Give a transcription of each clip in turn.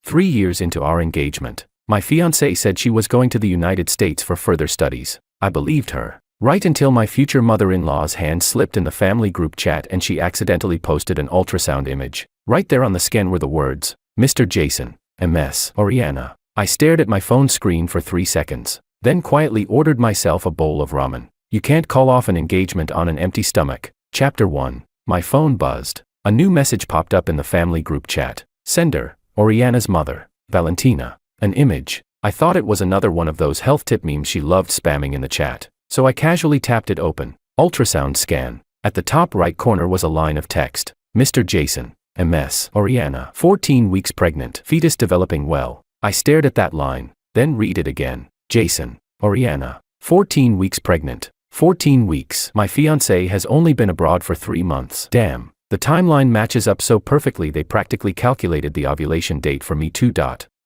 3 years into our engagement. My fiancée said she was going to the United States for further studies. I believed her. Right until my future mother-in-law's hand slipped in the family group chat and she accidentally posted an ultrasound image. Right there on the scan were the words, Mr. Jason, MS, Oriana. I stared at my phone screen for 3 seconds, then quietly ordered myself a bowl of ramen. You can't call off an engagement on an empty stomach. Chapter 1. My phone buzzed. A new message popped up in the family group chat. Sender, Oriana's mother, Valentina. An image. I thought it was another one of those health tip memes she loved spamming in the chat. So I casually tapped it open. Ultrasound scan. At the top right corner was a line of text. Mr. Jason, MS, Oriana, 14 weeks pregnant, fetus developing well. I stared at that line, then read it again. Jason, Oriana, 14 weeks pregnant. 14 weeks. My fiancé has only been abroad for 3 months. Damn. The timeline matches up so perfectly they practically calculated the ovulation date for me too.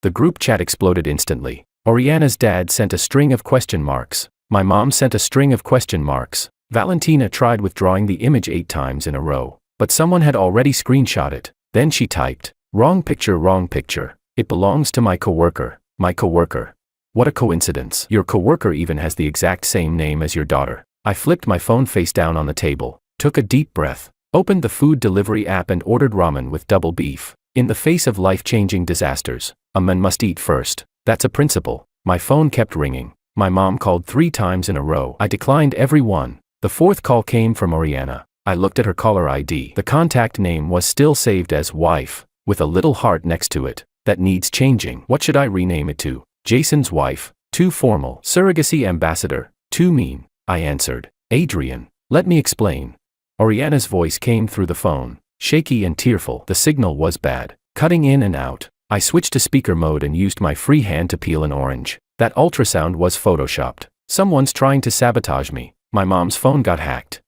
The group chat exploded instantly. Oriana's dad sent a string of question marks. My mom sent a string of question marks. Valentina tried withdrawing the image 8 times in a row, but someone had already screenshot it. Then she typed, wrong picture, wrong picture. It belongs to my coworker. My coworker. What a coincidence. Your coworker even has the exact same name as your daughter. I flipped my phone face down on the table, took a deep breath, opened the food delivery app and ordered ramen with double beef. In the face of life-changing disasters, a man must eat first. That's a principle. My phone kept ringing. My mom called 3 times in a row. I declined every one. The 4th call came from Oriana. I looked at her caller ID. The contact name was still saved as wife, with a little heart next to it. That needs changing. What should I rename it to? Jason's wife. Too formal. Surrogacy ambassador. Too mean. I answered. Adrian. Let me explain. Oriana's voice came through the phone, shaky and tearful. The signal was bad, cutting in and out. I switched to speaker mode and used my free hand to peel an orange. That ultrasound was photoshopped. Someone's trying to sabotage me. My mom's phone got hacked.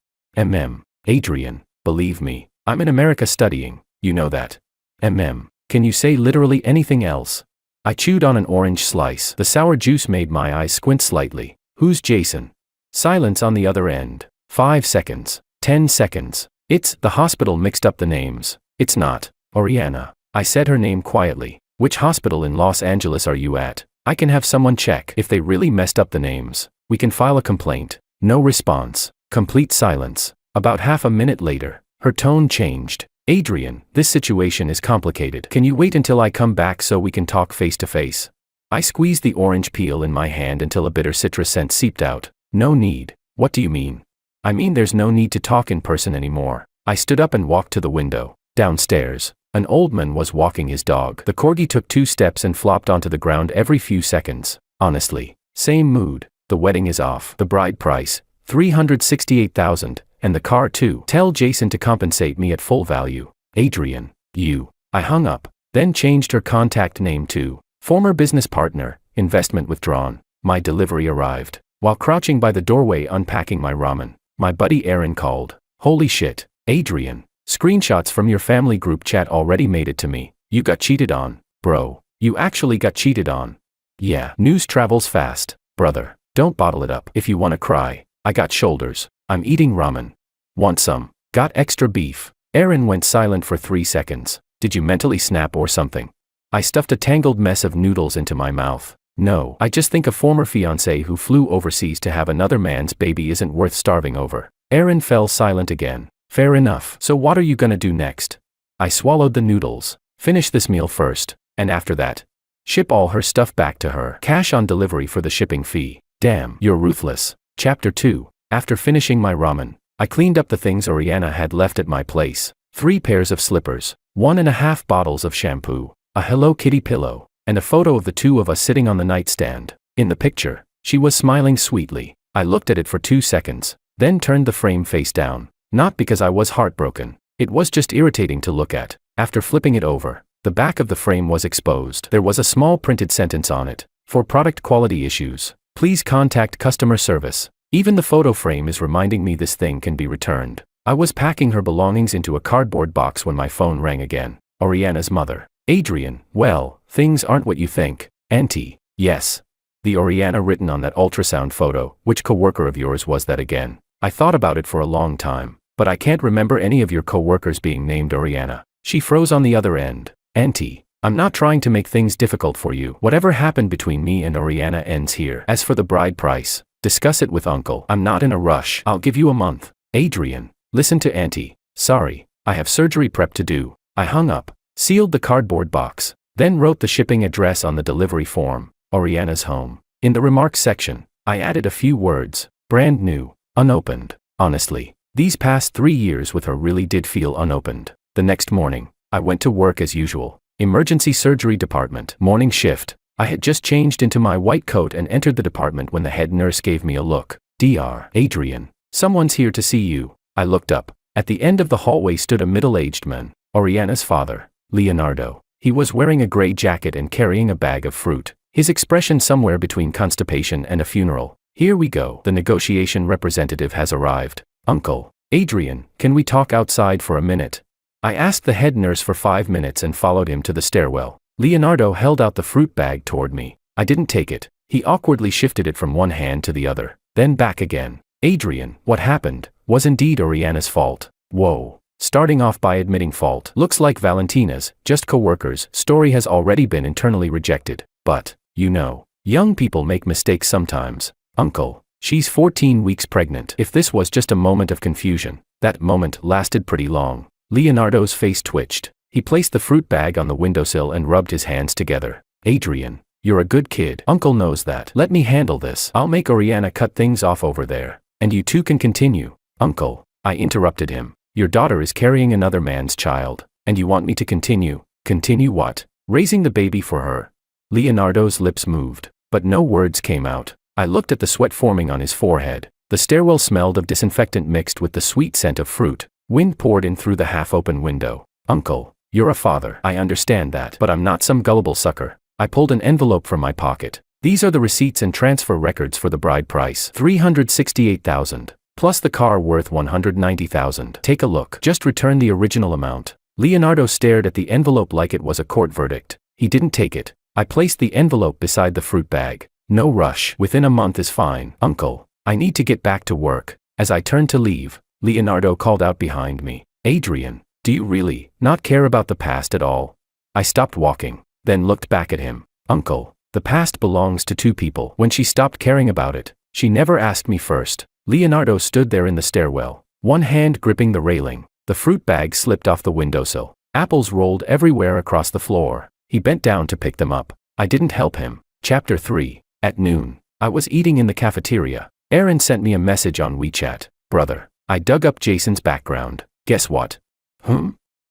Adrian, believe me, I'm in America studying, you know that. Can you say literally anything else? I chewed on an orange slice. The sour juice made my eyes squint slightly. Who's Jason? Silence on the other end. 5 seconds. 10 seconds. It's the hospital mixed up the names. It's not. Oriana. I said her name quietly. Which hospital in Los Angeles are you at? I can have someone check. If they really messed up the names, we can file a complaint. No response. Complete silence. About half a minute later, her tone changed. Adrian, this situation is complicated. Can you wait until I come back so we can talk face to face? I squeezed the orange peel in my hand until a bitter citrus scent seeped out. No need. What do you mean? I mean there's no need to talk in person anymore. I stood up and walked to the window. Downstairs, an old man was walking his dog. The corgi took 2 steps and flopped onto the ground every few seconds. Honestly, same mood. The wedding is off. The bride price, $368,000, and the car too. Tell Jason to compensate me at full value. Adrian, you. I hung up, then changed her contact name to former business partner, investment withdrawn. My delivery arrived. While crouching by the doorway unpacking my ramen, my buddy Aaron called. Holy shit, Adrian. Screenshots from your family group chat already made it to me. You got cheated on, bro. You actually got cheated on. Yeah, news travels fast, brother. Don't bottle it up. If you wanna cry, I got shoulders. I'm eating ramen. Want some? Got extra beef. Aaron went silent for 3 seconds. Did you mentally snap or something? I stuffed a tangled mess of noodles into my mouth. No, I just think a former fiancé who flew overseas to have another man's baby isn't worth starving over. Aaron fell silent again. Fair enough. So what are you gonna do next? I swallowed the noodles. Finish this meal first, and after that, ship all her stuff back to her. Cash on delivery for the shipping fee. Damn, you're ruthless. Chapter 2. After finishing my ramen, I cleaned up the things Oriana had left at my place. 3 pairs of slippers, 1.5 bottles of shampoo, a Hello Kitty pillow, and a photo of the 2 of us sitting on the nightstand. In the picture, she was smiling sweetly. I looked at it for 2 seconds, then turned the frame face down. Not because I was heartbroken. It was just irritating to look at. After flipping it over, the back of the frame was exposed. There was a small printed sentence on it. For product quality issues, please contact customer service. Even the photo frame is reminding me this thing can be returned. I was packing her belongings into a cardboard box when my phone rang again. Oriana's mother. Adrian, well, things aren't what you think. Auntie, yes. The Oriana written on that ultrasound photo. Which coworker of yours was that again? I thought about it for a long time, but I can't remember any of your coworkers being named Oriana. She froze on the other end. Auntie, I'm not trying to make things difficult for you. Whatever happened between me and Oriana ends here. As for the bride price, discuss it with uncle. I'm not in a rush. I'll give you a month. Adrian, listen to auntie. Sorry, I have surgery prep to do. I hung up, sealed the cardboard box, then wrote the shipping address on the delivery form, Oriana's home. In the remarks section, I added a few words, brand new, unopened. Honestly, these past 3 years with her really did feel unopened. The next morning, I went to work as usual. Emergency surgery department, morning shift. I had just changed into my white coat and entered the department when the head nurse gave me a look. Dr. Adrian, someone's here to see you. I looked up. At the end of the hallway stood a middle-aged man, Oriana's father, Leonardo. He was wearing a gray jacket and carrying a bag of fruit, his expression somewhere between constipation and a funeral. Here we go. The negotiation representative has arrived. Uncle, Adrian, can we talk outside for a minute? I asked the head nurse for 5 minutes and followed him to the stairwell. Leonardo held out the fruit bag toward me. I didn't take it. He awkwardly shifted it from one hand to the other, then back again. Adrian, what happened was indeed Oriana's fault. Whoa. Starting off by admitting fault. Looks like Valentina's, just co-workers, story has already been internally rejected. But, you know, young people make mistakes sometimes. Uncle, she's 14 weeks pregnant. If this was just a moment of confusion, that moment lasted pretty long. Leonardo's face twitched. He placed the fruit bag on the windowsill and rubbed his hands together. Adrian, you're a good kid. Uncle knows that. Let me handle this. I'll make Oriana cut things off over there. And you two can continue. Uncle, I interrupted him. Your daughter is carrying another man's child, and you want me to continue? Continue what? Raising the baby for her? Leonardo's lips moved, but no words came out. I looked at the sweat forming on his forehead. The stairwell smelled of disinfectant mixed with the sweet scent of fruit. Wind poured in through the half-open window. Uncle, you're a father. I understand that, but I'm not some gullible sucker. I pulled an envelope from my pocket. These are the receipts and transfer records for the bride price. $368,000. Plus the car worth $190,000. Take a look. Just return the original amount. Leonardo stared at the envelope like it was a court verdict. He didn't take it. I placed the envelope beside the fruit bag. No rush. Within a month is fine. Uncle, I need to get back to work. As I turned to leave, Leonardo called out behind me. Adrian, do you really not care about the past at all? I stopped walking, then looked back at him. Uncle, the past belongs to two people. When she stopped caring about it, she never asked me first. Leonardo stood there in the stairwell, one hand gripping the railing. The fruit bag slipped off the windowsill. Apples rolled everywhere across the floor. He bent down to pick them up. I didn't help him. Chapter 3. At noon, I was eating in the cafeteria. Aaron sent me a message on WeChat. Brother, I dug up Jason's background. Guess what?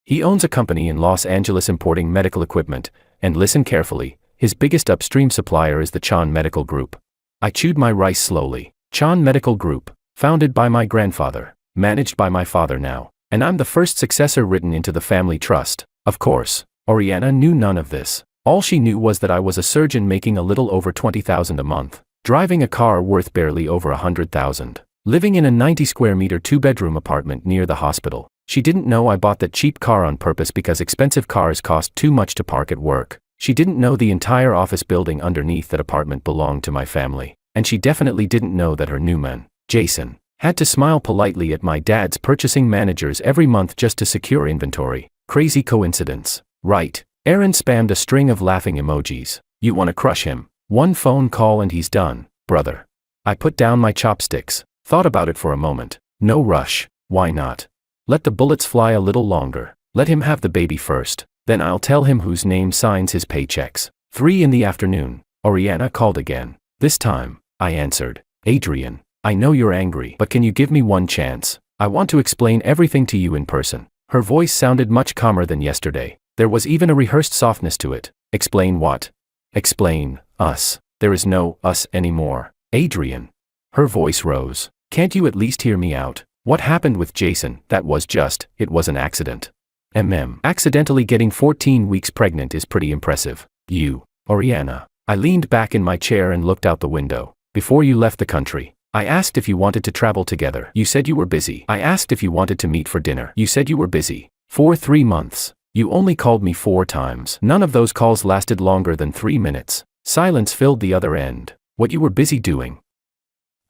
He owns a company in Los Angeles importing medical equipment, and listen carefully, his biggest upstream supplier is the Chan Medical Group. I chewed my rice slowly. Chan Medical Group, founded by my grandfather, managed by my father now, and I'm the first successor written into the family trust. Of course, Oriana knew none of this. All she knew was that I was a surgeon making a little over $20,000 a month, driving a car worth barely over $100,000, living in a 90-square-meter 2-bedroom apartment near the hospital. She didn't know I bought that cheap car on purpose because expensive cars cost too much to park at work. She didn't know the entire office building underneath that apartment belonged to my family. And she definitely didn't know that her new man, Jason, had to smile politely at my dad's purchasing managers every month just to secure inventory. Crazy coincidence, right? Aaron spammed a string of laughing emojis. You want to crush him? One phone call and he's done, brother. I put down my chopsticks, thought about it for a moment. No rush. Why not? Let the bullets fly a little longer. Let him have the baby first. Then I'll tell him whose name signs his paychecks. 3 in the afternoon. Oriana called again. This time, I answered. Adrian, I know you're angry, but can you give me one chance? I want to explain everything to you in person. Her voice sounded much calmer than yesterday. There was even a rehearsed softness to it. Explain what? Explain, us. There is no us anymore. Adrian. Her voice rose. Can't you at least hear me out? What happened with Jason, it was an accident. Accidentally getting 14 weeks pregnant is pretty impressive. You, Oriana. I leaned back in my chair and looked out the window. Before you left the country, I asked if you wanted to travel together. You said you were busy. I asked if you wanted to meet for dinner. You said you were busy. For 3 months. You only called me 4 times. None of those calls lasted longer than 3 minutes. Silence filled the other end. What you were busy doing.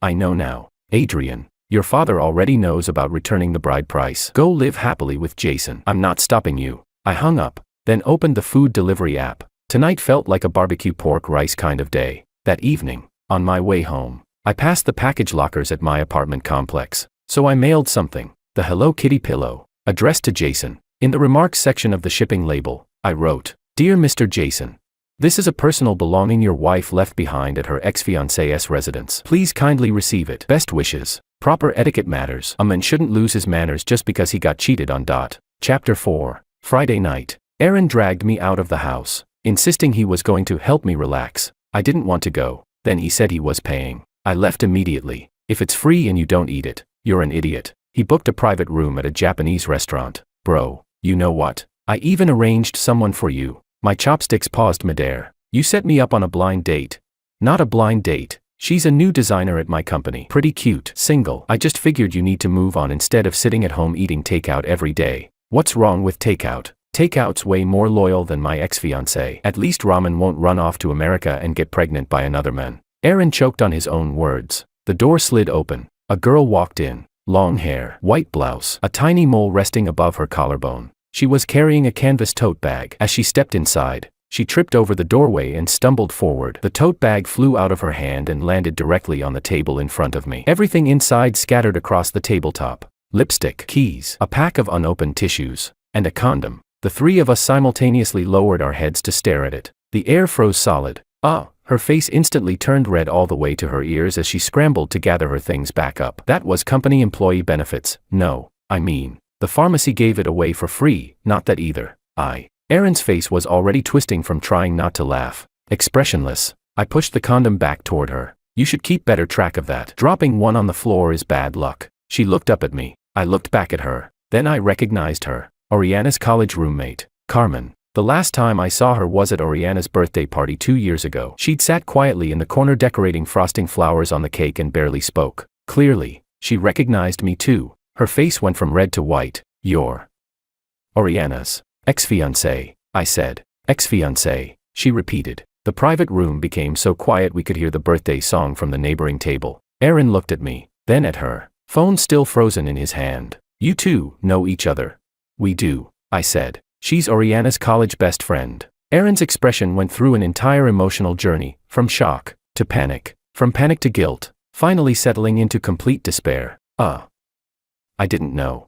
I know now. Adrian, your father already knows about returning the bride price. Go live happily with Jason. I'm not stopping you. I hung up, then opened the food delivery app. Tonight felt like a barbecue pork rice kind of day. That evening, on my way home, I passed the package lockers at my apartment complex, so I mailed something. The Hello Kitty pillow, addressed to Jason. In the remarks section of the shipping label, I wrote, "Dear Mr. Jason, this is a personal belonging your wife left behind at her ex-fiancé's residence. Please kindly receive it. Best wishes. Proper etiquette matters. A man shouldn't lose his manners just because he got cheated on. Chapter 4. Friday night. Aaron dragged me out of the house, insisting he was going to help me relax. I didn't want to go. Then he said he was paying. I left immediately. If it's free and you don't eat it, you're an idiot. He booked a private room at a Japanese restaurant. Bro, you know what? I even arranged someone for you. My chopsticks paused midair. You set me up on a blind date. Not a blind date. She's a new designer at my company. Pretty cute. Single. I just figured you need to move on instead of sitting at home eating takeout every day. What's wrong with takeout? Takeout's way more loyal than my ex-fiancé. At least Ramen won't run off to America and get pregnant by another man. Aaron choked on his own words. The door slid open. A girl walked in. Long hair, white blouse, a tiny mole resting above her collarbone. She was carrying a canvas tote bag. As she stepped inside, she tripped over the doorway and stumbled forward. The tote bag flew out of her hand and landed directly on the table in front of me. Everything inside scattered across the tabletop. Lipstick, keys, a pack of unopened tissues, and a condom. The three of us simultaneously lowered our heads to stare at it. The air froze solid. Her face instantly turned red all the way to her ears as she scrambled to gather her things back up. That was company employee benefits. No, I mean, the pharmacy gave it away for free, not that either. Aaron's face was already twisting from trying not to laugh. Expressionless, I pushed the condom back toward her. You should keep better track of that. Dropping one on the floor is bad luck. She looked up at me. I looked back at her. Then I recognized her. Oriana's college roommate, Carmen. The last time I saw her was at Oriana's birthday party 2 years ago. She'd sat quietly in the corner decorating frosting flowers on the cake and barely spoke. Clearly, she recognized me too. Her face went from red to white. You're Oriana's ex-fiancé, I said. Ex-fiancé, she repeated. The private room became so quiet we could hear the birthday song from the neighboring table. Aaron looked at me, then at her. Phone still frozen in his hand. You two know each other? We do, I said. She's Oriana's college best friend. Aaron's expression went through an entire emotional journey, from shock to panic, from panic to guilt, finally settling into complete despair. I didn't know.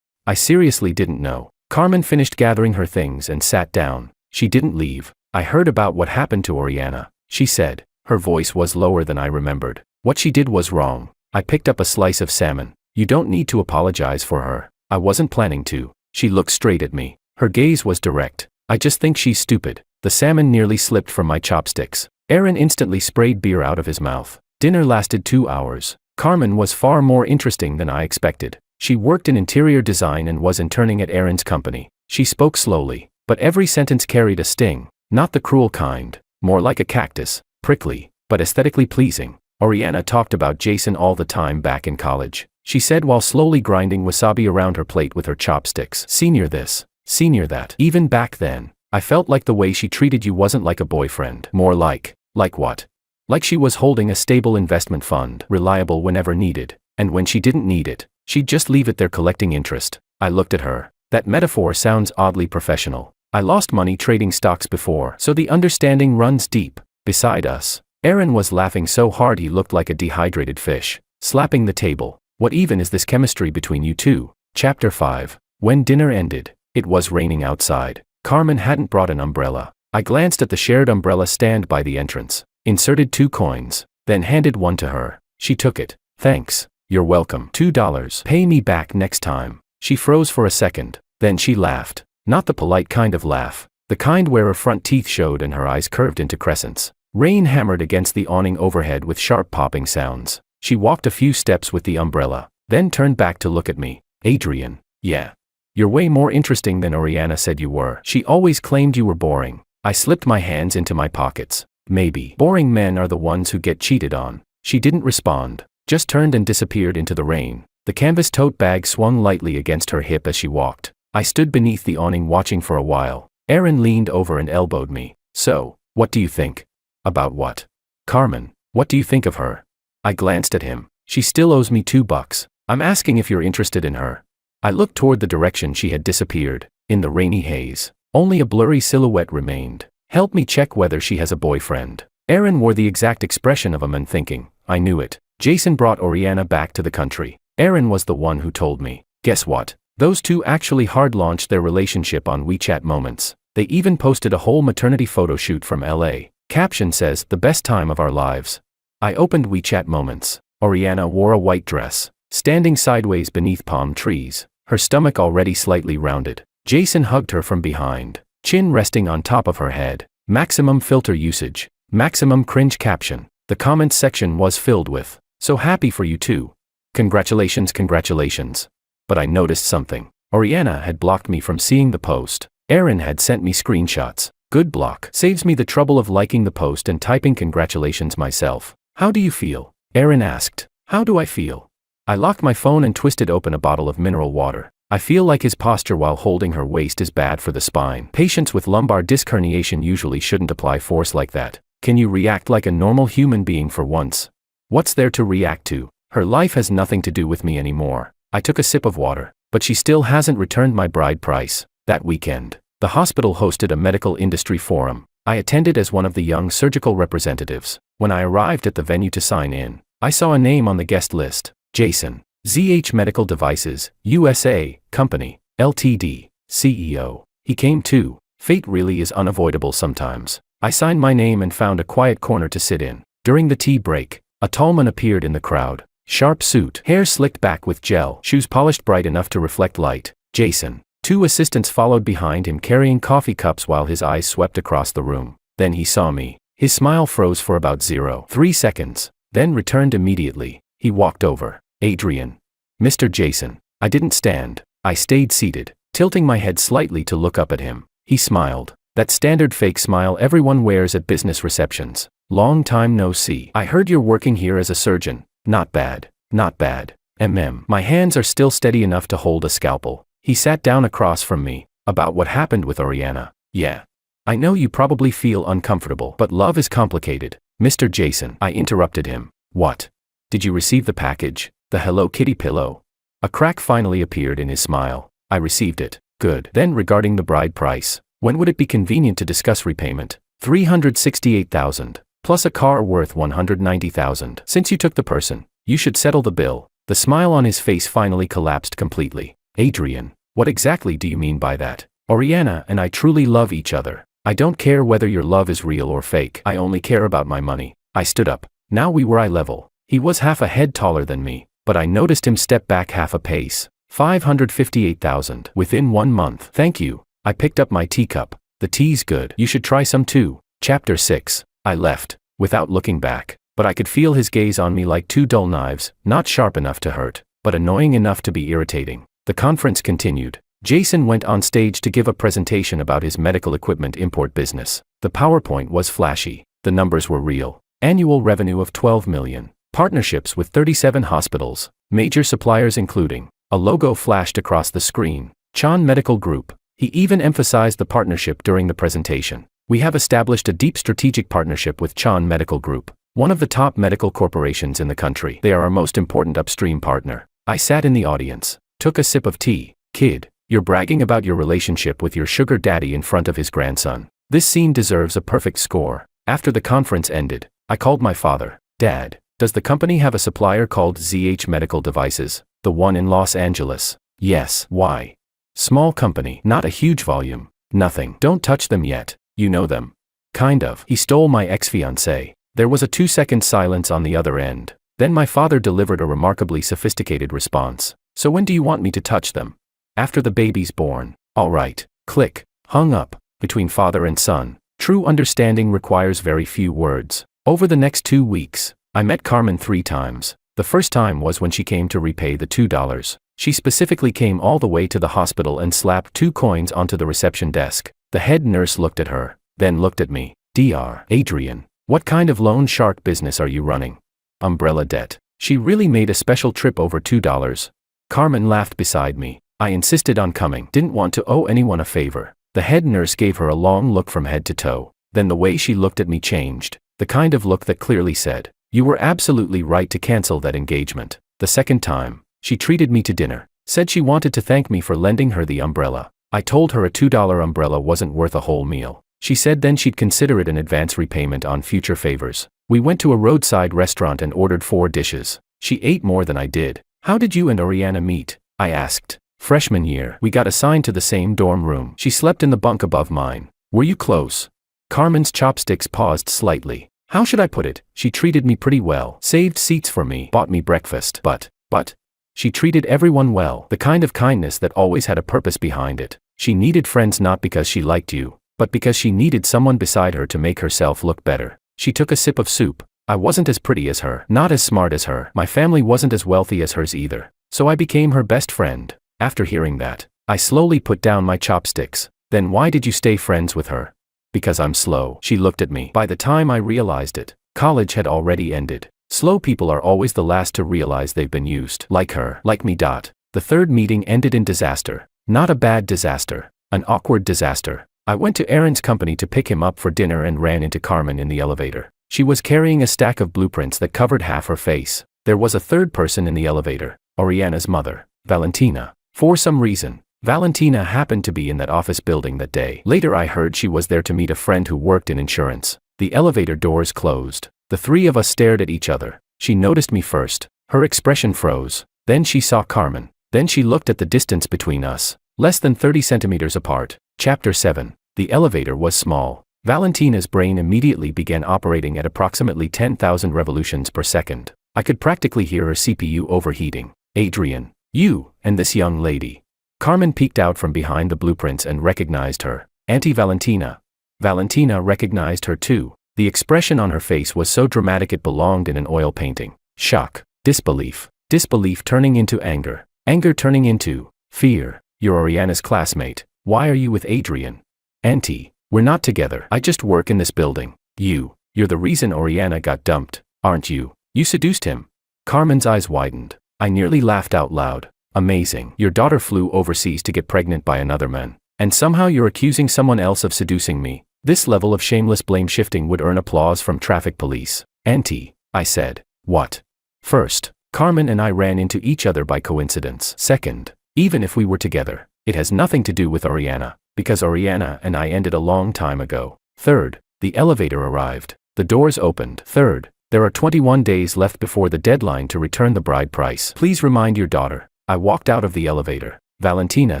I seriously didn't know. Carmen finished gathering her things and sat down. She didn't leave. I heard about what happened to Oriana, she said. Her voice was lower than I remembered. What she did was wrong. I picked up a slice of salmon. You don't need to apologize for her. I wasn't planning to. She looked straight at me. Her gaze was direct. I just think she's stupid. The salmon nearly slipped from my chopsticks. Aaron instantly sprayed beer out of his mouth. Dinner lasted 2 hours. Carmen was far more interesting than I expected. She worked in interior design and was interning at Aaron's company. She spoke slowly, but every sentence carried a sting. Not the cruel kind, more like a cactus, prickly, but aesthetically pleasing. Oriana talked about Jason all the time back in college. She said while slowly grinding wasabi around her plate with her chopsticks. Senior this, senior that. Even back then, I felt like the way she treated you wasn't like a boyfriend. More like what? Like she was holding a stable investment fund, reliable whenever needed, and when she didn't need it, she'd just leave it there collecting interest. I looked at her. That metaphor sounds oddly professional. I lost money trading stocks before, so the understanding runs deep. Beside us, Aaron was laughing so hard he looked like a dehydrated fish, slapping the table. What even is this chemistry between you two? Chapter 5. When dinner ended, it was raining outside. Carmen hadn't brought an umbrella. I glanced at the shared umbrella stand by the entrance, inserted 2 coins, then handed one to her. She took it. Thanks. You're welcome. $2. Pay me back next time. She froze for a second, then she laughed. Not the polite kind of laugh, the kind where her front teeth showed and her eyes curved into crescents. Rain hammered against the awning overhead with sharp popping sounds. She walked a few steps with the umbrella, then turned back to look at me. Adrian, yeah. You're way more interesting than Oriana said you were. She always claimed you were boring. I slipped my hands into my pockets. Maybe. Boring men are the ones who get cheated on. She didn't respond, just turned and disappeared into the rain. The canvas tote bag swung lightly against her hip as she walked. I stood beneath the awning watching for a while. Aaron leaned over and elbowed me. So, what do you think? About what? Carmen, what do you think of her? I glanced at him. She still owes me $2. I'm asking if you're interested in her. I looked toward the direction she had disappeared, in the rainy haze. Only a blurry silhouette remained. Help me check whether she has a boyfriend. Aaron wore the exact expression of a man thinking, I knew it. Jason brought Oriana back to the country. Aaron was the one who told me. Guess what? Those two actually hard-launched their relationship on WeChat Moments. They even posted a whole maternity photo shoot from LA. Caption says, the best time of our lives. I opened WeChat Moments. Oriana wore a white dress, standing sideways beneath palm trees, her stomach already slightly rounded. Jason hugged her from behind, chin resting on top of her head. Maximum filter usage. Maximum cringe caption. The comments section was filled with, so happy for you too. Congratulations, congratulations. But I noticed something. Oriana had blocked me from seeing the post. Aaron had sent me screenshots. Good block. Saves me the trouble of liking the post and typing congratulations myself. How do you feel? Aaron asked. How do I feel? I locked my phone and twisted open a bottle of mineral water. I feel like his posture while holding her waist is bad for the spine. Patients with lumbar disc herniation usually shouldn't apply force like that. Can you react like a normal human being for once? What's there to react to? Her life has nothing to do with me anymore. I took a sip of water, but she still hasn't returned my bride price. That weekend, the hospital hosted a medical industry forum. I attended as one of the young surgical representatives. When I arrived at the venue to sign in, I saw a name on the guest list. Jason. ZH Medical Devices, USA, Company, Ltd, CEO. He came too. Fate really is unavoidable sometimes. I signed my name and found a quiet corner to sit in. During the tea break, a tall man appeared in the crowd. Sharp suit, hair slicked back with gel, shoes polished bright enough to reflect light. Jason. Two assistants followed behind him carrying coffee cups while his eyes swept across the room. Then he saw me. His smile froze for about 0.3 seconds, then returned immediately. He walked over. Adrian. Mr. Jason. I didn't stand. I stayed seated, tilting my head slightly to look up at him. He smiled. That standard fake smile everyone wears at business receptions. Long time no see. I heard you're working here as a surgeon. Not bad. Not bad. My hands are still steady enough to hold a scalpel. He sat down across from me. About what happened with Oriana. Yeah. I know you probably feel uncomfortable, but love is complicated. Mr. Jason. I interrupted him. What? Did you receive the package? The Hello Kitty pillow? A crack finally appeared in his smile. I received it. Good. Then regarding the bride price. When would it be convenient to discuss repayment? $368,000. Plus a car worth $190,000. Since you took the person, you should settle the bill. The smile on his face finally collapsed completely. Adrian, what exactly do you mean by that? Oriana and I truly love each other. I don't care whether your love is real or fake. I only care about my money. I stood up. Now we were eye level. He was half a head taller than me, but I noticed him step back half a pace. $558,000 within 1 month. Thank you. I picked up my teacup. The tea's good. You should try some too. Chapter 6. I left, without looking back, but I could feel his gaze on me like two dull knives, not sharp enough to hurt, but annoying enough to be irritating. The conference continued. Jason went on stage to give a presentation about his medical equipment import business. The PowerPoint was flashy. The numbers were real. Annual revenue of $12 million. Partnerships with 37 hospitals. Major suppliers including. A logo flashed across the screen. Chan Medical Group. He even emphasized the partnership during the presentation. We have established a deep strategic partnership with Chan Medical Group, one of the top medical corporations in the country. They are our most important upstream partner. I sat in the audience, took a sip of tea. Kid, you're bragging about your relationship with your sugar daddy in front of his grandson. This scene deserves a perfect score. After the conference ended, I called my father. Dad, does the company have a supplier called ZH Medical Devices? The one in Los Angeles? Yes. Why? Small company, not a huge volume. Nothing. Don't touch them yet. You know them. Kind of. He stole my ex-fiancée. There was a 2-second silence on the other end. Then my father delivered a remarkably sophisticated response. So when do you want me to touch them? After the baby's born. All right. Click. Hung up. Between father and son, true understanding requires very few words. Over the next 2 weeks, I met Carmen 3 times. The first time was when she came to repay the $2. She specifically came all the way to the hospital and slapped 2 coins onto the reception desk. The head nurse looked at her, then looked at me. Dr. Adrian, what kind of loan shark business are you running? Umbrella debt. She really made a special trip over $2. Carmen laughed beside me. I insisted on coming. Didn't want to owe anyone a favor. The head nurse gave her a long look from head to toe. Then the way she looked at me changed. The kind of look that clearly said, you were absolutely right to cancel that engagement. The second time, she treated me to dinner. Said she wanted to thank me for lending her the umbrella. I told her a $2 umbrella wasn't worth a whole meal. She said then she'd consider it an advance repayment on future favors. We went to a roadside restaurant and ordered 4 dishes. She ate more than I did. How did you and Oriana meet? I asked. Freshman year, we got assigned to the same dorm room. She slept in the bunk above mine. Were you close? Carmen's chopsticks paused slightly. How should I put it? She treated me pretty well. Saved seats for me, bought me breakfast. But, she treated everyone well. The kind of kindness that always had a purpose behind it. She needed friends not because she liked you, but because she needed someone beside her to make herself look better. She took a sip of soup. I wasn't as pretty as her, not as smart as her. My family wasn't as wealthy as hers either. So I became her best friend. After hearing that, I slowly put down my chopsticks. Then why did you stay friends with her? Because I'm slow. She looked at me. By the time I realized it, college had already ended. Slow people are always the last to realize they've been used. Like her. Like me. The third meeting ended in disaster. Not a bad disaster. An awkward disaster. I went to Aaron's company to pick him up for dinner and ran into Carmen in the elevator. She was carrying a stack of blueprints that covered half her face. There was a third person in the elevator. Oriana's mother, Valentina. For some reason, Valentina happened to be in that office building that day. Later I heard she was there to meet a friend who worked in insurance. The elevator doors closed. The 3 of us stared at each other. She noticed me first. Her expression froze. Then she saw Carmen. Then she looked at the distance between us. Less than 30 centimeters apart. Chapter 7. The elevator was small. Valentina's brain immediately began operating at approximately 10,000 revolutions per second. I could practically hear her CPU overheating. Adrian. You, and this young lady. Carmen peeked out from behind the blueprints and recognized her. Auntie Valentina. Valentina recognized her too. The expression on her face was so dramatic it belonged in an oil painting. Shock. Disbelief. Disbelief turning into anger. Anger turning into fear. You're Oriana's classmate. Why are you with Adrian? Auntie, we're not together. I just work in this building. You're the reason Oriana got dumped, aren't you? You seduced him. Carmen's eyes widened. I nearly laughed out loud. Amazing. Your daughter flew overseas to get pregnant by another man. And somehow you're accusing someone else of seducing me. This level of shameless blame shifting would earn applause from traffic police. Auntie, I said. What? First, Carmen and I ran into each other by coincidence. Second, even if we were together, it has nothing to do with Oriana, because Oriana and I ended a long time ago. Third, the elevator arrived. The doors opened. Third, there are 21 days left before the deadline to return the bride price. Please remind your daughter. I walked out of the elevator. Valentina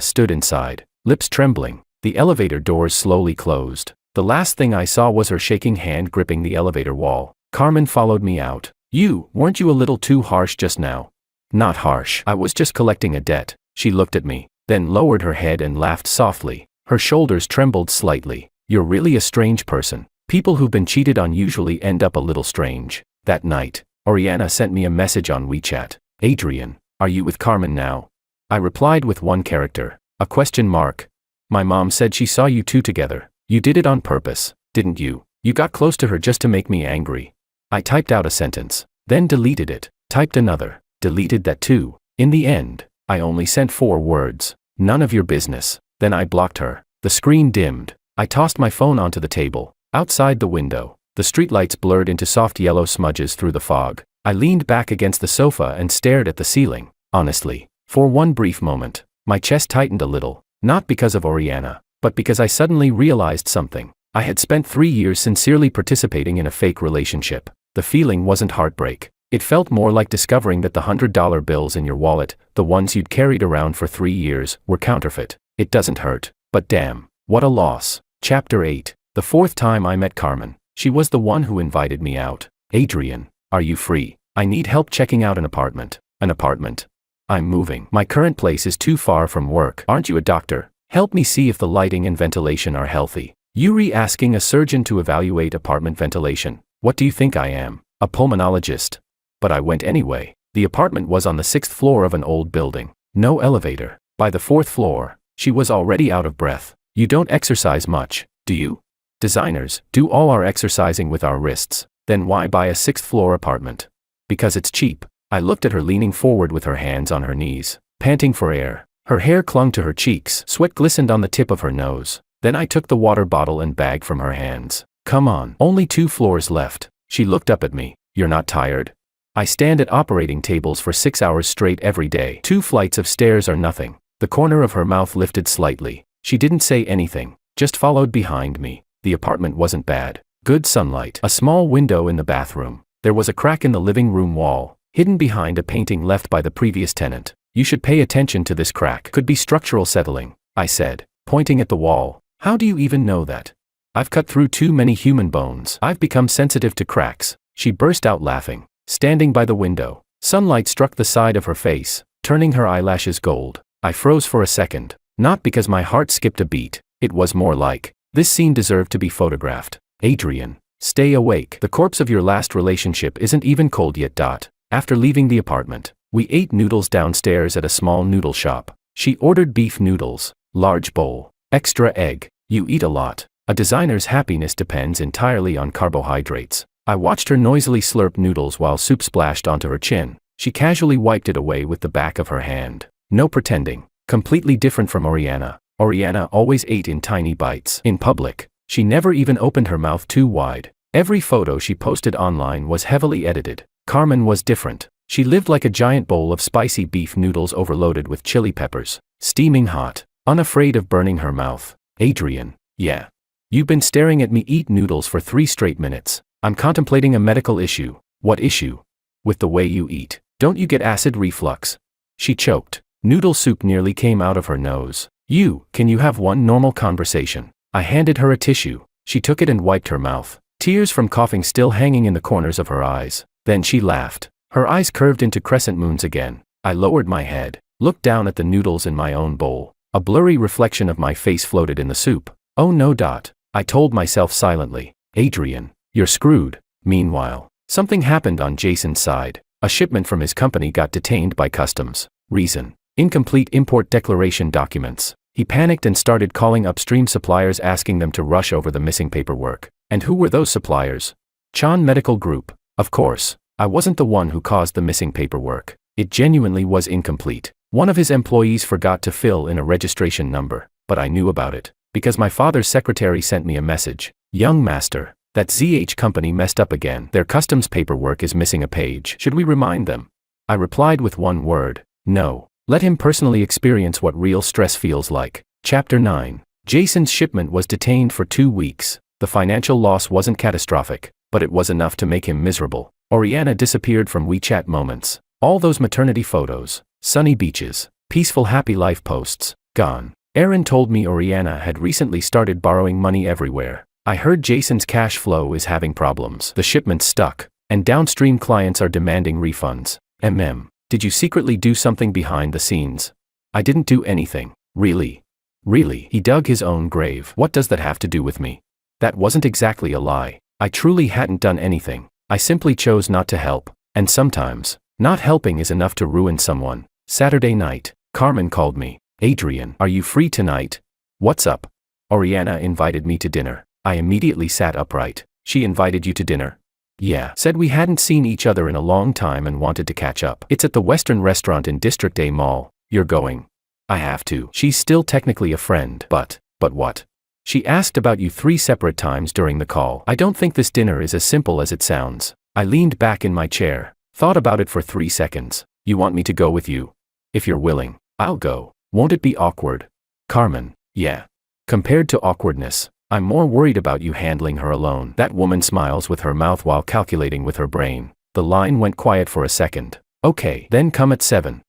stood inside, lips trembling. The elevator doors slowly closed. The last thing I saw was her shaking hand gripping the elevator wall. Carmen followed me out. Weren't you a little too harsh just now? Not harsh. I was just collecting a debt. She looked at me, then lowered her head and laughed softly. Her shoulders trembled slightly. You're really a strange person. People who've been cheated on usually end up a little strange. That night, Oriana sent me a message on WeChat. Adrian, are you with Carmen now? I replied with one character, a question mark. My mom said she saw you two together. You did it on purpose, didn't you? You got close to her just to make me angry. I typed out a sentence, then deleted it, typed another, deleted that too. In the end, I only sent 4 words. None of your business. Then I blocked her. The screen dimmed. I tossed my phone onto the table. Outside the window, the streetlights blurred into soft yellow smudges through the fog. I leaned back against the sofa and stared at the ceiling. Honestly, for one brief moment, my chest tightened a little, not because of Oriana, but because I suddenly realized something. I had spent 3 years sincerely participating in a fake relationship. The feeling wasn't heartbreak. It felt more like discovering that the $100 bills in your wallet, the ones you'd carried around for 3 years, were counterfeit. It doesn't hurt, but damn, what a loss. Chapter 8. The 4th time I met Carmen, she was the one who invited me out. Adrian, are you free? I need help checking out an apartment. An apartment? I'm moving. My current place is too far from work. Aren't you a doctor? Help me see if the lighting and ventilation are healthy. Yuri asking a surgeon to evaluate apartment ventilation. What do you think I am? A pulmonologist? But I went anyway. The apartment was on the 6th floor of an old building. No elevator. By the 4th floor, she was already out of breath. You don't exercise much, do you? Designers do all our exercising with our wrists. Then why buy a 6th floor apartment? Because it's cheap. I looked at her leaning forward with her hands on her knees, panting for air. Her hair clung to her cheeks, sweat glistened on the tip of her nose. Then I took the water bottle and bag from her hands. Come on, only 2 floors left. She looked up at me. You're not tired? I stand at operating tables for 6 hours straight every day. 2 flights of stairs are nothing. The corner of her mouth lifted slightly. She didn't say anything, just followed behind me. The apartment wasn't bad. Good sunlight. A small window in the bathroom. There was a crack in the living room wall, hidden behind a painting left by the previous tenant. You should pay attention to this crack. Could be structural settling, I said, pointing at the wall. How do you even know that? I've cut through too many human bones. I've become sensitive to cracks. She burst out laughing. Standing by the window, sunlight struck the side of her face, turning her eyelashes gold. I froze for a second. Not because my heart skipped a beat. It was more like, this scene deserved to be photographed. Adrian, stay awake. The corpse of your last relationship isn't even cold yet. After leaving the apartment, we ate noodles downstairs at a small noodle shop. She ordered beef noodles, large bowl, extra egg. You eat a lot. A designer's happiness depends entirely on carbohydrates. I watched her noisily slurp noodles while soup splashed onto her chin. She casually wiped it away with the back of her hand. No pretending. Completely different from Oriana. Oriana always ate in tiny bites. In public, she never even opened her mouth too wide. Every photo she posted online was heavily edited. Carmen was different. She lived like a giant bowl of spicy beef noodles overloaded with chili peppers, steaming hot, unafraid of burning her mouth. Adrian, yeah. You've been staring at me eat noodles for 3 straight minutes. I'm contemplating a medical issue. What issue? With the way you eat. Don't you get acid reflux? She choked. Noodle soup nearly came out of her nose. Can you have one normal conversation? I handed her a tissue. She took it and wiped her mouth, tears from coughing still hanging in the corners of her eyes. Then she laughed. Her eyes curved into crescent moons again. I lowered my head, looked down at the noodles in my own bowl. A blurry reflection of my face floated in the soup. Oh no. I told myself silently. Adrian, you're screwed. Meanwhile, something happened on Jason's side. A shipment from his company got detained by customs. Reason: incomplete import declaration documents. He panicked and started calling upstream suppliers asking them to rush over the missing paperwork. And who were those suppliers? Chan Medical Group. Of course, I wasn't the one who caused the missing paperwork. It genuinely was incomplete. One of his employees forgot to fill in a registration number, but I knew about it, because my father's secretary sent me a message. Young master, that ZH company messed up again. Their customs paperwork is missing a page. Should we remind them? I replied with one word: no. Let him personally experience what real stress feels like. Chapter 9. Jason's shipment was detained for 2 weeks. The financial loss wasn't catastrophic, but it was enough to make him miserable. Oriana disappeared from WeChat moments. All those maternity photos, sunny beaches, peaceful happy life posts, gone. Aaron told me Oriana had recently started borrowing money everywhere. I heard Jason's cash flow is having problems. The shipment's stuck, and downstream clients are demanding refunds. Did you secretly do something behind the scenes? I didn't do anything. Really? Really? He dug his own grave. What does that have to do with me? That wasn't exactly a lie. I truly hadn't done anything. I simply chose not to help. And sometimes, not helping is enough to ruin someone. Saturday night, Carmen called me. Adrian, are you free tonight? What's up? Oriana invited me to dinner. I immediately sat upright. She invited you to dinner? Yeah. Said we hadn't seen each other in a long time and wanted to catch up. It's at the Western restaurant in District A Mall. You're going? I have to. She's still technically a friend. But what? She asked about you 3 separate times during the call. I don't think this dinner is as simple as it sounds. I leaned back in my chair, thought about it for 3 seconds. You want me to go with you? If you're willing, I'll go. Won't it be awkward? Carmen, yeah. Compared to awkwardness, I'm more worried about you handling her alone. That woman smiles with her mouth while calculating with her brain. The line went quiet for a second. Okay, then come at 7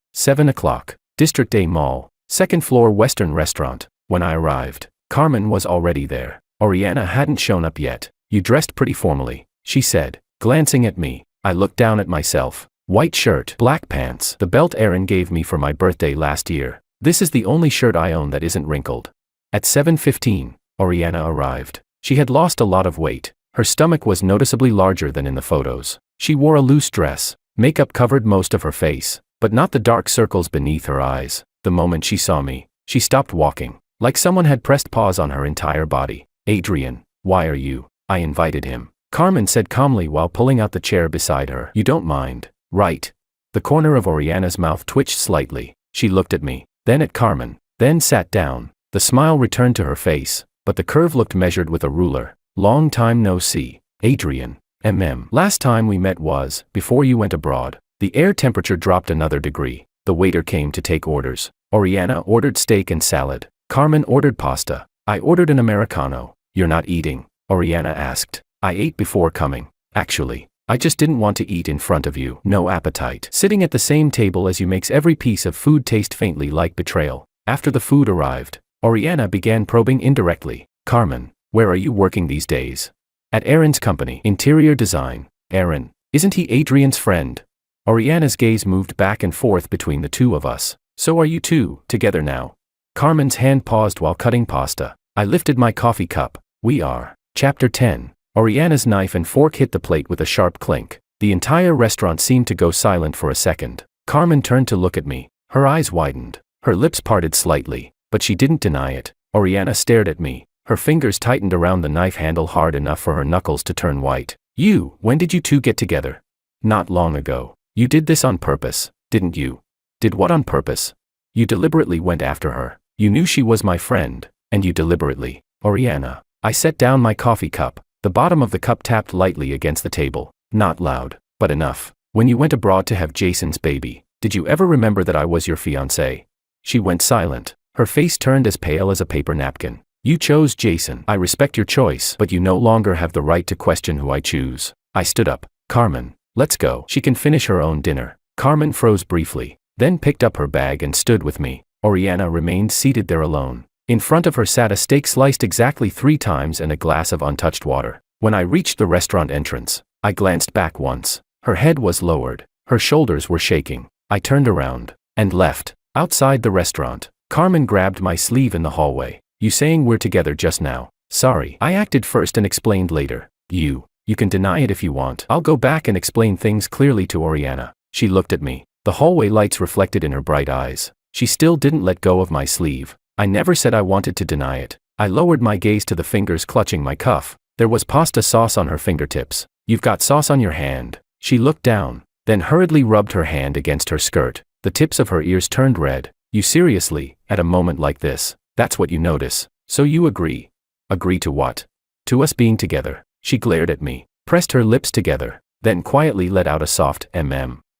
o'clock. District A Mall, 2nd floor Western restaurant. When I arrived, Carmen was already there. Oriana hadn't shown up yet. You dressed pretty formally, she said, glancing at me. I looked down at myself. White shirt, black pants, the belt Aaron gave me for my birthday last year. This is the only shirt I own that isn't wrinkled. At 7:15, Oriana arrived. She had lost a lot of weight. Her stomach was noticeably larger than in the photos. She wore a loose dress. Makeup covered most of her face, but not the dark circles beneath her eyes. The moment she saw me, she stopped walking, like someone had pressed pause on her entire body. Adrian, why are you? I invited him. Carmen said calmly while pulling out the chair beside her. You don't mind, right? The corner of Oriana's mouth twitched slightly. She looked at me, then at Carmen, then sat down. The smile returned to her face, but the curve looked measured with a ruler. Long time no see. Adrian, Last time we met was before you went abroad. The air temperature dropped another degree. The waiter came to take orders. Oriana ordered steak and salad. Carmen ordered pasta. I ordered an Americano. You're not eating? Oriana asked. I ate before coming. Actually, I just didn't want to eat in front of you. No appetite. Sitting at the same table as you makes every piece of food taste faintly like betrayal. After the food arrived, Oriana began probing indirectly. Carmen, where are you working these days? At Aaron's company, interior design. Aaron, isn't he Adrian's friend? Oriana's gaze moved back and forth between the two of us. So are you two, together now? Carmen's hand paused while cutting pasta. I lifted my coffee cup. We are. Chapter 10. Oriana's knife and fork hit the plate with a sharp clink. The entire restaurant seemed to go silent for a second. Carmen turned to look at me. Her eyes widened. Her lips parted slightly, but she didn't deny it. Oriana stared at me. Her fingers tightened around the knife handle hard enough for her knuckles to turn white. When did you two get together? Not long ago. You did this on purpose, didn't you? Did what on purpose? You deliberately went after her. You knew she was my friend, and you deliberately. Oriana. I set down my coffee cup. The bottom of the cup tapped lightly against the table. Not loud, but enough. When you went abroad to have Jason's baby, did you ever remember that I was your fiancé? She went silent. Her face turned as pale as a paper napkin. You chose Jason. I respect your choice, but you no longer have the right to question who I choose. I stood up. Carmen, let's go. She can finish her own dinner. Carmen froze briefly, then picked up her bag and stood with me. Oriana remained seated there alone. In front of her sat a steak sliced exactly 3 times and a glass of untouched water. When I reached the restaurant entrance, I glanced back once. Her head was lowered. Her shoulders were shaking. I turned around and left. Outside the restaurant, Carmen grabbed my sleeve in the hallway. You saying we're together just now? Sorry. I acted first and explained later. You can deny it if you want. I'll go back and explain things clearly to Oriana. She looked at me. The hallway lights reflected in her bright eyes. She still didn't let go of my sleeve. I never said I wanted to deny it. I lowered my gaze to the fingers clutching my cuff. There was pasta sauce on her fingertips. You've got sauce on your hand. She looked down, then hurriedly rubbed her hand against her skirt. The tips of her ears turned red. You seriously, at a moment like this, that's what you notice. So you agree. Agree to what? To us being together. She glared at me, pressed her lips together, then quietly let out a soft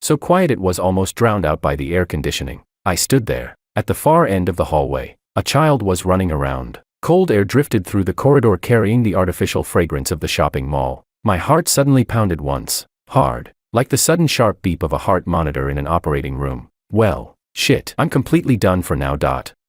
so quiet it was almost drowned out by the air conditioning. I stood there. At the far end of the hallway, a child was running around. Cold air drifted through the corridor carrying the artificial fragrance of the shopping mall. My heart suddenly pounded once, hard, like the sudden sharp beep of a heart monitor in an operating room. Well, shit, I'm completely done for now.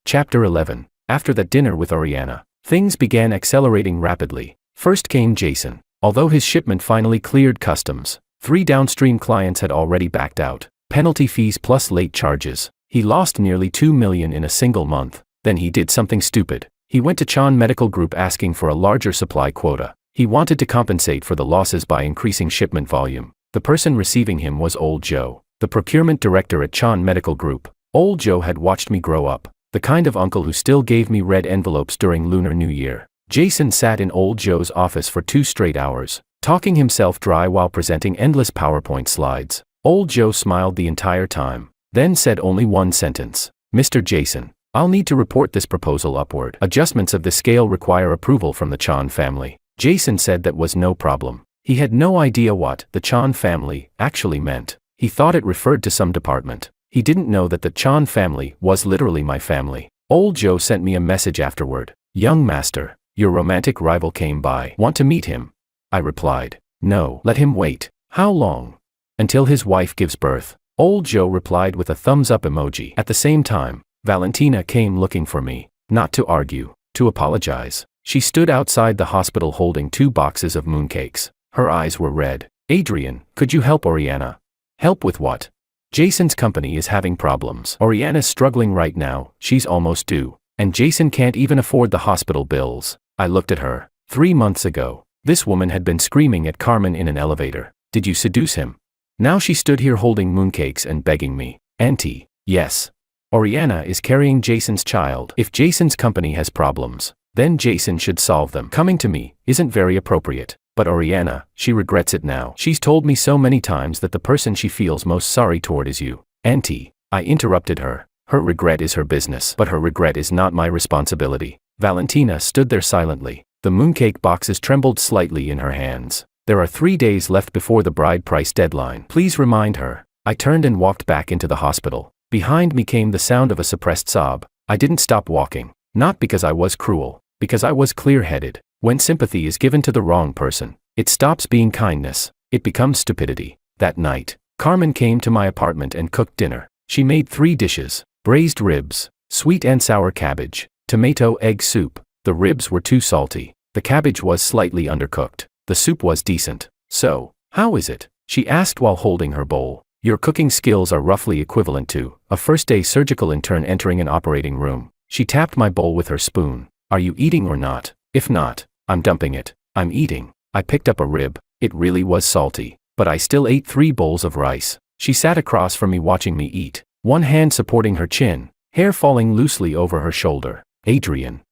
Chapter 11. After that dinner with Oriana, things began accelerating rapidly. First came Jason. Although his shipment finally cleared customs, 3 downstream clients had already backed out. Penalty fees plus late charges. He lost nearly $2 million in a single month. Then he did something stupid. He went to Chan Medical Group asking for a larger supply quota. He wanted to compensate for the losses by increasing shipment volume. The person receiving him was Old Joe, the procurement director at Chan Medical Group. Old Joe had watched me grow up. The kind of uncle who still gave me red envelopes during Lunar New Year. Jason sat in Old Joe's office for 2 straight hours, talking himself dry while presenting endless PowerPoint slides. Old Joe smiled the entire time, then said only one sentence. Mr. Jason, I'll need to report this proposal upward. Adjustments of this scale require approval from the Chan family. Jason said that was no problem. He had no idea what the Chan family actually meant. He thought it referred to some department. He didn't know that the Chan family was literally my family. Old Joe sent me a message afterward. Young master, your romantic rival came by. Want to meet him? I replied. No, let him wait. How long? Until his wife gives birth. Old Joe replied with a thumbs up emoji. At the same time, Valentina came looking for me. Not to argue, to apologize. She stood outside the hospital holding 2 boxes of mooncakes. Her eyes were red. Adrian, could you help Oriana? Help with what? Jason's company is having problems. Oriana's struggling right now, she's almost due. And Jason can't even afford the hospital bills. I looked at her. 3 months ago, this woman had been screaming at Carmen in an elevator. Did you seduce him? Now she stood here holding mooncakes and begging me. Auntie, yes. Oriana is carrying Jason's child. If Jason's company has problems, then Jason should solve them. Coming to me isn't very appropriate. But Oriana, she regrets it now. She's told me so many times that the person she feels most sorry toward is you. Auntie, I interrupted her. Her regret is her business, but her regret is not my responsibility. Valentina stood there silently. The mooncake boxes trembled slightly in her hands. There are 3 days left before the bride price deadline. Please remind her. I turned and walked back into the hospital. Behind me came the sound of a suppressed sob. I didn't stop walking. Not because I was cruel, because I was clear-headed. When sympathy is given to the wrong person, it stops being kindness, it becomes stupidity. That night, Carmen came to my apartment and cooked dinner. She made 3 dishes: braised ribs, sweet and sour cabbage, tomato egg soup. The ribs were too salty. The cabbage was slightly undercooked. The soup was decent. So, how is it? She asked while holding her bowl. Your cooking skills are roughly equivalent to a first-day surgical intern entering an operating room. She tapped my bowl with her spoon. Are you eating or not? If not, I'm dumping it. I'm eating. I picked up a rib. It really was salty, but I still ate 3 bowls of rice. She sat across from me watching me eat, one hand supporting her chin, hair falling loosely over her shoulder. Adrian,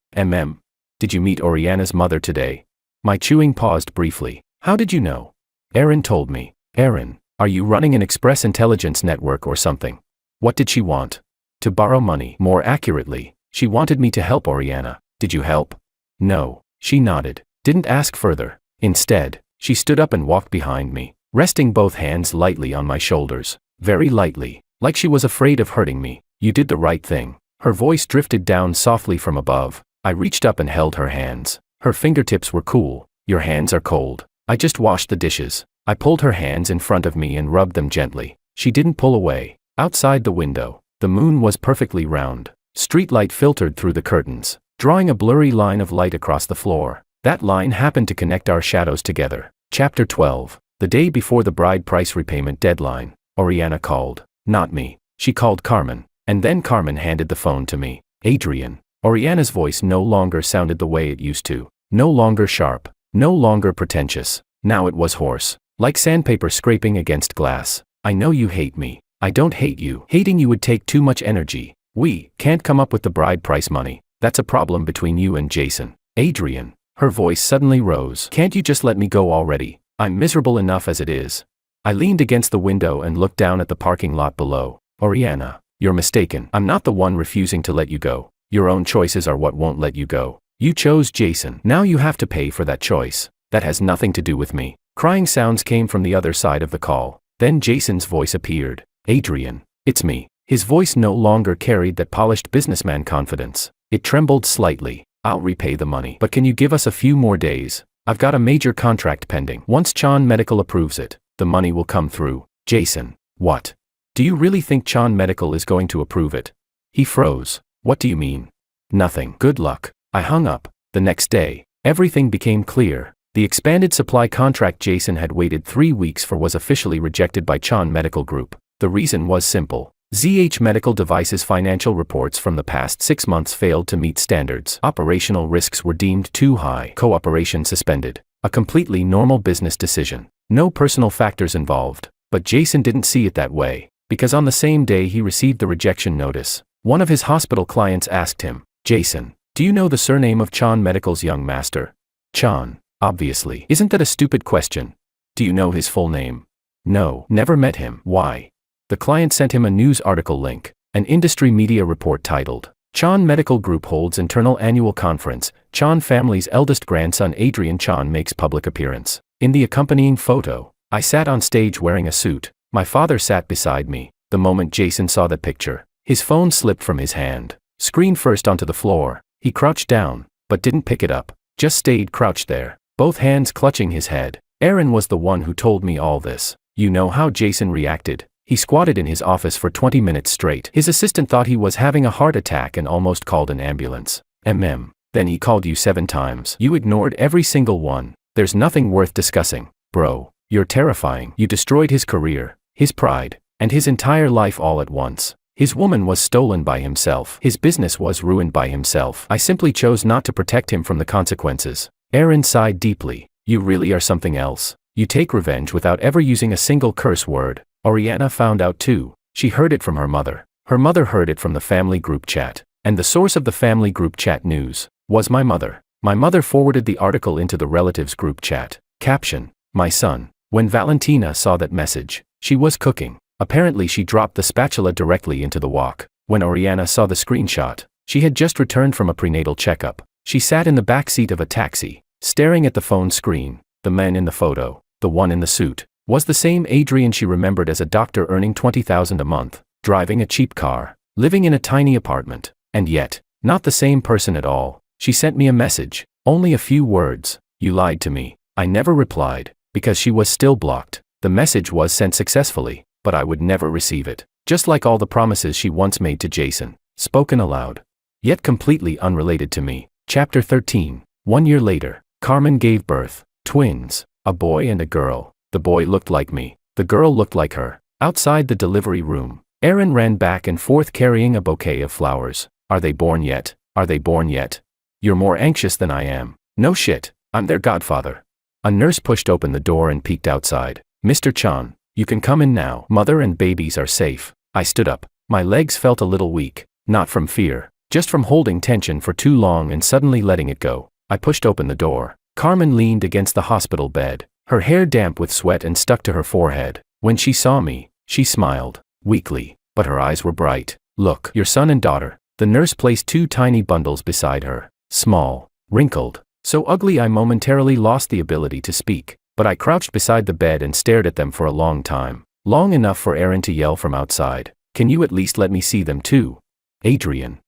did you meet Oriana's mother today? My chewing paused briefly. How did you know? Aaron told me. Aaron, are you running an express intelligence network or something? What did she want? To borrow money. More accurately, she wanted me to help Oriana. Did you help? No. She nodded. Didn't ask further. Instead, she stood up and walked behind me, resting both hands lightly on my shoulders. Very lightly, like she was afraid of hurting me. You did the right thing. Her voice drifted down softly from above. I reached up and held her hands. Her fingertips were cool. Your hands are cold. I just washed the dishes. I pulled her hands in front of me and rubbed them gently. She didn't pull away. Outside the window, the moon was perfectly round. Street light filtered through the curtains, drawing a blurry line of light across the floor. That line happened to connect our shadows together. Chapter 12. The day before the bride price repayment deadline, Oriana called. Not me. She called Carmen, and then Carmen handed the phone to me. Adrian. Oriana's voice no longer sounded the way it used to. No longer sharp. No longer pretentious. Now it was hoarse, like sandpaper scraping against glass. I know you hate me. I don't hate you. Hating you would take too much energy. We can't come up with the bride price money. That's a problem between you and Jason. Adrian. Her voice suddenly rose. Can't you just let me go already? I'm miserable enough as it is. I leaned against the window and looked down at the parking lot below. Oriana, you're mistaken. I'm not the one refusing to let you go. Your own choices are what won't let you go. You chose Jason. Now you have to pay for that choice. That has nothing to do with me. Crying sounds came from the other side of the call. Then Jason's voice appeared. Adrian, it's me. His voice no longer carried that polished businessman confidence. It trembled slightly. I'll repay the money. But can you give us a few more days? I've got a major contract pending. Once Chan Medical approves it, the money will come through. Jason, what? Do you really think Chan Medical is going to approve it? He froze. What do you mean? Nothing. Good luck. I hung up. The next day, everything became clear. The expanded supply contract Jason had waited 3 weeks for was officially rejected by Chan Medical Group. The reason was simple. ZH Medical Devices' financial reports from the past 6 months failed to meet standards. Operational risks were deemed too high. Cooperation suspended. A completely normal business decision. No personal factors involved. But Jason didn't see it that way, because on the same day he received the rejection notice, one of his hospital clients asked him, Jason, do you know the surname of Chan Medical's young master? Chan, obviously. Isn't that a stupid question? Do you know his full name? No, never met him. Why? The client sent him a news article link, an industry media report titled, Chan Medical Group holds internal annual conference, Chan family's eldest grandson Adrian Chan makes public appearance. In the accompanying photo, I sat on stage wearing a suit. My father sat beside me. The moment Jason saw that picture, his phone slipped from his hand, screen first onto the floor. He crouched down, but didn't pick it up, just stayed crouched there, both hands clutching his head. Aaron was the one who told me all this. You know how Jason reacted. He squatted in his office for 20 minutes straight. His assistant thought he was having a heart attack and almost called an ambulance. Then he called you 7 times. You ignored every single one. There's nothing worth discussing. Bro, you're terrifying. You destroyed his career, his pride, and his entire life all at once. His woman was stolen by himself. His business was ruined by himself. I simply chose not to protect him from the consequences. Aaron sighed deeply. You really are something else. You take revenge without ever using a single curse word. Oriana found out too. She heard it from her mother. Her mother heard it from the family group chat. And the source of the family group chat news was my mother. My mother forwarded the article into the relatives group chat. Caption, my son. When Valentina saw that message, she was cooking. Apparently she dropped the spatula directly into the wok. When Oriana saw the screenshot, she had just returned from a prenatal checkup. She sat in the back seat of a taxi, staring at the phone screen. The man in the photo, the one in the suit, was the same Adrian she remembered as a doctor earning $20,000 a month, driving a cheap car, living in a tiny apartment. And yet, Not the same person at all. She sent me a message. Only a few words. You lied to me. I never replied, because she was still blocked. The message was sent successfully, but I would never receive it. Just like all the promises she once made to Jason. Spoken aloud. Yet completely unrelated to me. Chapter 13. 1 year later, Carmen gave birth. Twins. A boy and a girl. The boy looked like me. The girl looked like her. Outside the delivery room, Aaron ran back and forth carrying a bouquet of flowers. Are they born yet? Are they born yet? You're more anxious than I am. No shit. I'm their godfather. A nurse pushed open the door and peeked outside. Mr. Chan, you can come in now. Mother and babies are safe. I stood up. My legs felt a little weak. Not from fear. Just from holding tension for too long and suddenly letting it go. I pushed open the door. Carmen leaned against the hospital bed. Her hair damp with sweat and stuck to her forehead. When she saw me, she smiled. Weakly. But her eyes were bright. Look, your son and daughter. The nurse placed 2 tiny bundles beside her. Small. Wrinkled. So ugly I momentarily lost the ability to speak. But I crouched beside the bed and stared at them for a long time. Long enough for Aaron to yell from outside. Can you at least let me see them too? Adrian.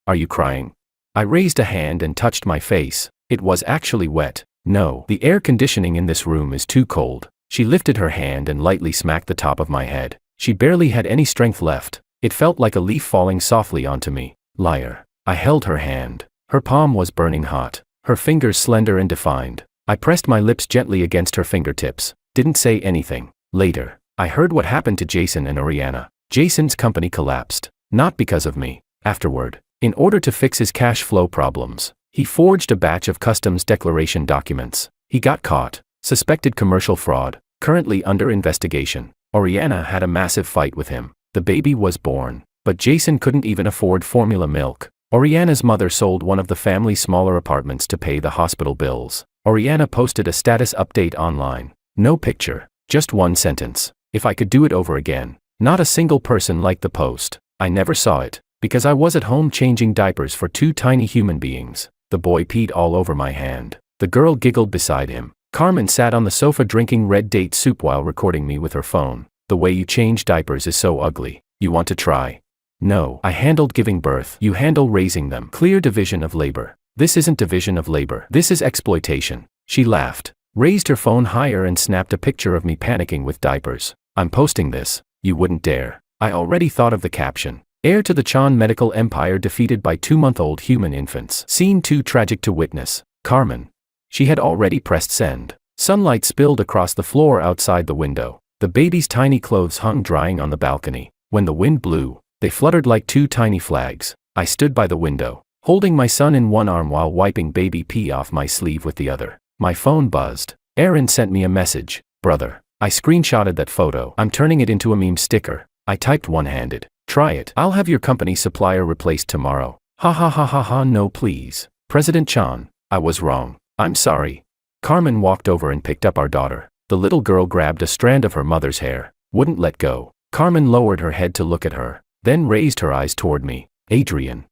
Are you crying? I raised a hand and touched my face. It was actually wet. No, the air conditioning in this room is too cold. She lifted her hand and lightly smacked the top of my head. She barely had any strength left. It felt like a leaf falling softly onto me. Liar. I held her hand. Her palm was burning hot. Her fingers slender and defined. I pressed my lips gently against her fingertips. Didn't say anything. Later, I heard what happened to Jason and Oriana. Jason's company collapsed. Not because of me. Afterward, in order to fix his cash flow problems, he forged a batch of customs declaration documents. He got caught. Suspected commercial fraud. Currently under investigation. Oriana had a massive fight with him. The baby was born. But Jason couldn't even afford formula milk. Oriana's mother sold one of the family's smaller apartments to pay the hospital bills. Oriana posted a status update online. No picture. Just one sentence. If I could do it over again. Not a single person liked the post. I never saw it. Because I was at home changing diapers for 2 tiny human beings. The boy peed all over my hand. The girl giggled beside him. Carmen sat on the sofa drinking red date soup while recording me with her phone. The way you change diapers is so ugly. You want to try? No. I handled giving birth. You handle raising them. Clear division of labor. This isn't division of labor. This is exploitation. She laughed, raised her phone higher and snapped a picture of me panicking with diapers. I'm posting this. You wouldn't dare. I already thought of the caption. Heir to the Chan medical empire defeated by 2-month-old human infants. Scene too tragic to witness. Carmen. She had already pressed send. Sunlight spilled across the floor outside the window. The baby's tiny clothes hung drying on the balcony. When the wind blew, they fluttered like 2 tiny flags. I stood by the window, holding my son in one arm while wiping baby pee off my sleeve with the other. My phone buzzed. Aaron sent me a message. Brother. I screenshotted that photo. I'm turning it into a meme sticker. I typed one-handed. Try it. I'll have your company supplier replaced tomorrow. Ha ha ha ha ha, no please. President Chan. I was wrong. I'm sorry. Carmen walked over and picked up our daughter. The little girl grabbed a strand of her mother's hair. Wouldn't let go. Carmen lowered her head to look at her. Then raised her eyes toward me. Adrian.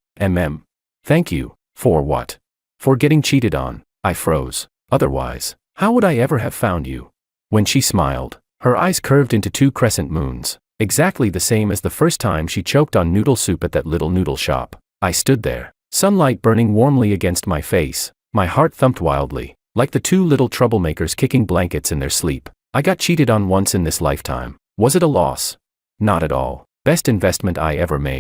Thank you. For what? For getting cheated on. I froze. Otherwise, how would I ever have found you? When she smiled, her eyes curved into 2 crescent moons. Exactly the same as the first time she choked on noodle soup at that little noodle shop. I stood there, sunlight burning warmly against my face. My heart thumped wildly, like the 2 little troublemakers kicking blankets in their sleep. I got cheated on once in this lifetime. Was it a loss? Not at all. Best investment I ever made.